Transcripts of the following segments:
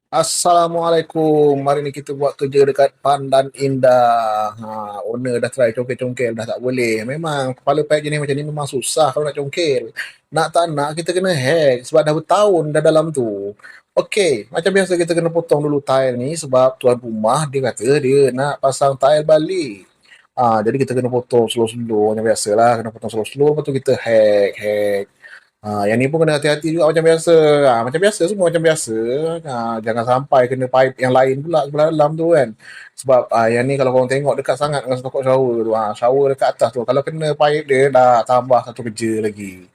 Assalamualaikum. Mari ni kita buat kerja dekat Pandan Indah. Owner dah try congkel-congkel dah tak boleh. Memang kepala paip jenis macam ni memang susah kalau nak congkel. Nak tak nak kita kena hack sebab dah bertahun dah dalam tu. Okey, macam biasa kita kena potong dulu tile ni sebab tuan rumah dia kata dia nak pasang tile balik. Jadi kita kena potong slow-slow macam biasalah, kena potong slow-slow lepas tu kita hack. Yang ni pun kena hati-hati juga macam biasa. Macam biasa semua macam biasa. Jangan sampai kena pipe yang lain pula sebelah dalam tu kan. Sebab yang ni kalau korang tengok dekat sangat dengan stokok shower tu. Shower dekat atas tu. Kalau kena pipe dia dah tambah satu kerja lagi.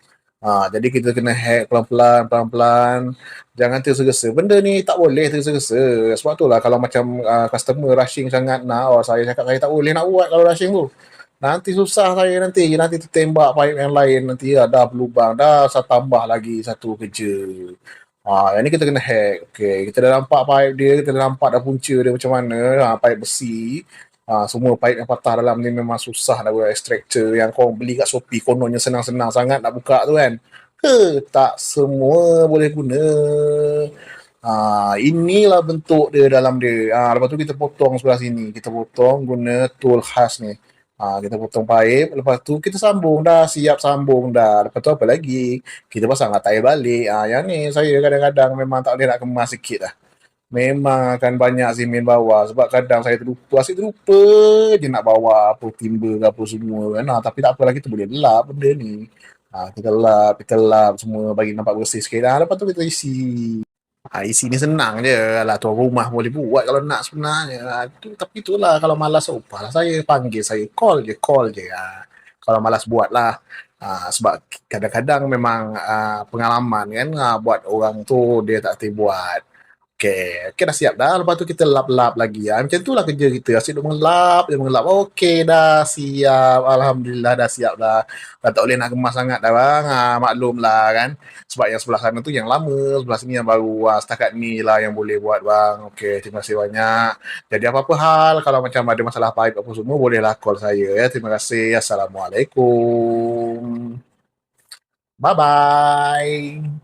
Jadi kita kena hack pelan-pelan, pelan-pelan. Jangan tergesa-gesa. Benda ni tak boleh tergesa-gesa. Sebab tu lah kalau macam customer rushing sangat nak. Saya cakap saya tak boleh nak buat kalau rushing tu. Nanti susah saya nanti tertembak pipe yang lain nanti dah berlubang dah saya tambah lagi satu kerja. Yang ni kita kena hack. Okey, kita dah nampak pipe dia, kita dah nampak dah punca dia macam mana, pipe besi. Semua pipe yang patah dalam ni memang susah nak buat extractor yang kau beli kat Shopee kononnya senang-senang sangat nak buka tu kan. Tak semua boleh guna. Inilah bentuk dia dalam dia. Lepas tu kita potong sebelah sini. Kita potong guna tool khas ni. Kita potong pipe. Lepas tu kita sambung dah. Siap sambung dah. Lepas tu apa lagi? Kita pasang tayar balik. Yang ni saya kadang-kadang memang tak boleh nak kemas sikit lah. Memang akan banyak semen bawah. Sebab kadang saya terlupa. Asyik terlupa je nak bawa apa timber ke apa semua kan. Tapi tak apalah kita boleh lap benda ni. Kita lap semua bagi nampak bersih sikit. Lepas tu kita isi. Isi ni senang je lah tuan rumah boleh buat kalau nak sebenarnya. Tapi itulah kalau malas upah lah saya panggil saya call je. Kalau malas buat lah. Sebab kadang-kadang memang pengalaman kan buat orang tu dia tak boleh buat. Okey dah siap dah. Lepas tu kita lap-lap lagi. Macam tu lah kerja kita. Asyik duk mengelap, dia mengelap. Okey dah siap. Alhamdulillah dah siap dah. Dah tak boleh nak kemas sangat dah bang. Maklum lah kan. Sebab yang sebelah sana tu yang lama, sebelah sini yang baru. Setakat ni lah yang boleh buat bang. Okey, terima kasih banyak. Jadi apa-apa hal, kalau macam ada masalah pipe apa semua, bolehlah call saya ya. Terima kasih. Assalamualaikum. Bye-bye.